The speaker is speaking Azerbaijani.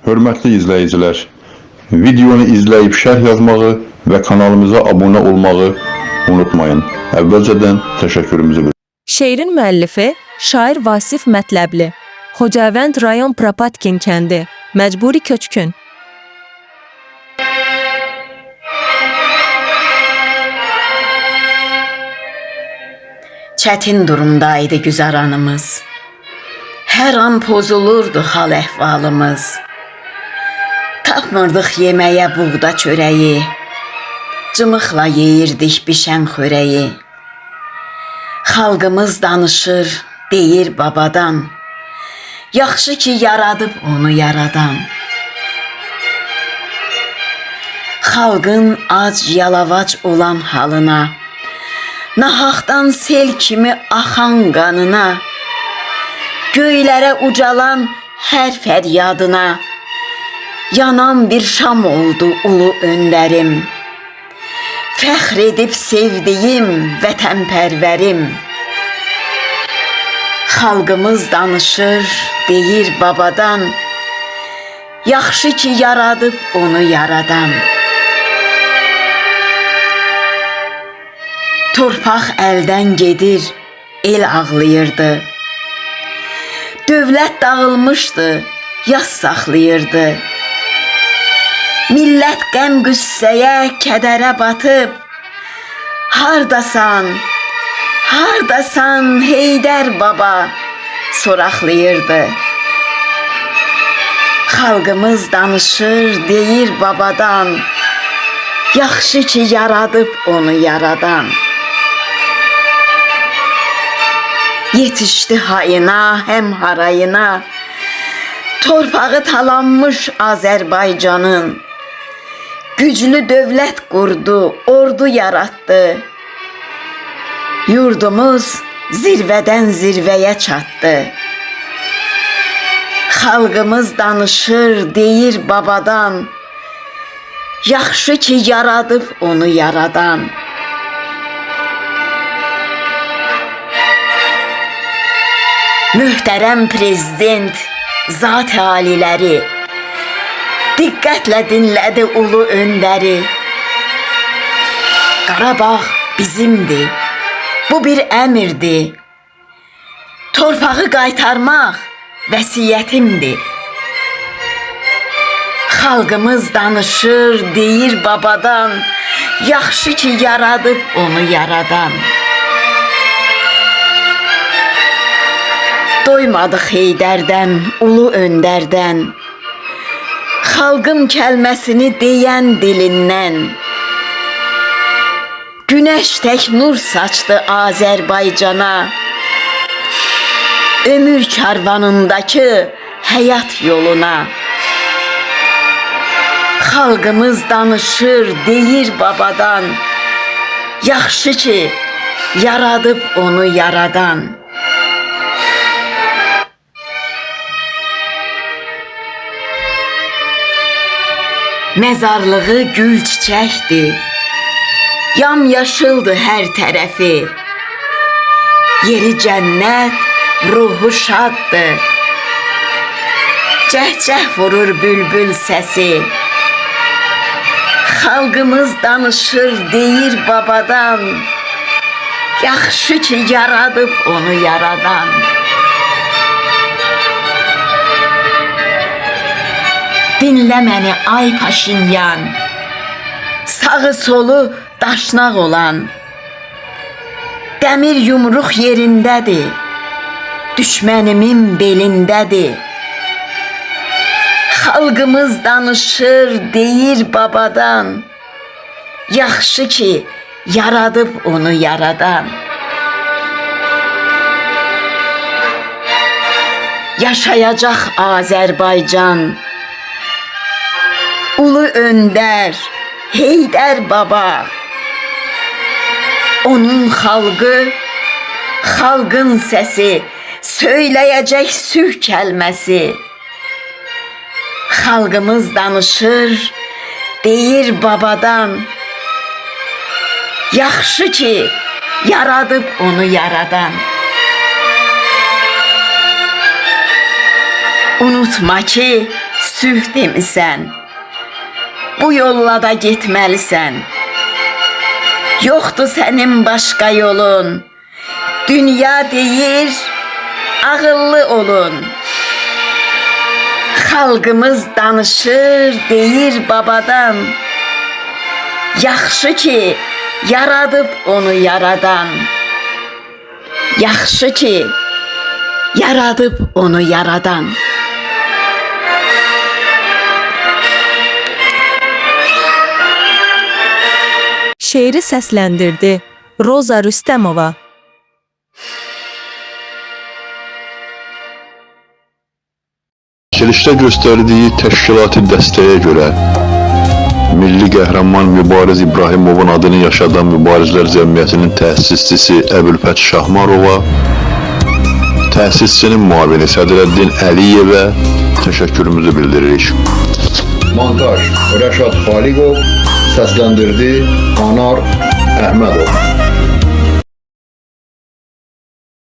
Hörmətli izləyicilər, videonu izləyib şərh yazmağı və kanalımıza abunə olmağı unutmayın. Əvvəlcədən təşəkkürümüzü bildirin. Şeirin müəllifi şair Vasif Mətləbli. Xocavənd rayon Propatkin kəndi. Məcburi köçkün. Çətin durumdaydı güzaranımız. Hər an pozulurdu hal əhvalımız. Tapmırdıq yeməyə buğda çörəyi. Cımıqla yeyirdik bişən xörəyi. Xalqımız danışır, deyir babadan. Yaxşı ki yaradıb onu yaradan. Xalqın ac yalavac olan halına, nahaqdan sel kimi axan qanına, göylərə ucalan hər fəryadına, yanan bir şam oldu ulu öndərim. Fəxr edib sevdiyim vətənpərvərim. Xalqımız danışır, deyir babadan, yaxşı ki yaradıb onu yaradan. Torpaq əldən gedir, el ağlayırdı. Dövlət dağılmışdı, yas saxlayırdı. Millət qəm-qüssəyə, kədərə batıb, hardasan, hardasan Heydər baba soraqlayırdı. Xalqımız danışır, deyir babadan, yaxşı ki yaradıb onu yaradan. Yetişdi hayına, həm harayına, torpağı talanmış Azərbaycanın. Güclü dövlət qurdu, ordu yaratdı. Yurdumuz zirvədən zirvəyə çatdı. Xalqımız danışır, deyir babadan, yaxşı ki yaradıb onu yaradan. Möhtərəm prezident, zat-ı aliləri, diqqətlə dinlədi ulu öndəri. Qarabağ bizimdir, bu bir əmirdir. Torpağı qaytarmaq vəsiyyətimdir. Xalqımız danışır, deyir babadan, yaxşı ki yaradıb onu yaradan. Doymadıq Heydərdən, ulu öndərdən, xalqım kəlməsini deyən dilindən. Günəş tək nur saçdı Azərbaycana, ömür karvanındakı həyat yoluna. Xalqımız danışır, deyir babadan, yaxşı ki yaradıb onu yaradan. Məzarlığı gül çiçəkdir, yamyaşıldır hər tərəfi. Yeri cənnət, ruhu şaddır, cəhcəh vurur bülbül səsi. Xalqımız danışır, deyir babadan, yaxşı ki yaradıb onu yaradan. Dinlə məni ay Paşinyan, sağı solu daşnaq olan. Dəmir yumruq yerindədir, düşmənimin belindədir. Xalqımız danışır, deyir babadan, yaxşı ki yaradıb onu yaradan. Yaşayacaq Azərbaycan, ulu öndər, Heydər baba. Onun xalqı, xalqın səsi, söyləyəcək sülh kəlməsi. Xalqımız danışır, deyir babadan, yaxşı ki yaradıb onu yaradan. Unutma ki sülh demisən. Bu yolla da getməlisən. Yoxdur sənin başqa yolun. Dünya deyir, ağıllı olun. Xalqımız danışır, deyir babadan. Yaxşı ki, yaradıb onu yaradan. Yaxşı ki, yaradıb onu yaradan. Şeiri səsləndirdi Roza Rüstəmova. Çəkilişdə göstərdiyi təşkilati dəstəyə görə milli qəhrəman Mübariz İbrahimovun adını yaşadan Mübarizlər Cəmiyyətinin təsisçisi Əbülfət Şahmarova, təsisçinin müavini Sədrəddin Əliyevə təşəkkürümüzü bildiririk. Montaj Rəşad Xaliqov, səsləndirdi Anar Əhmədov.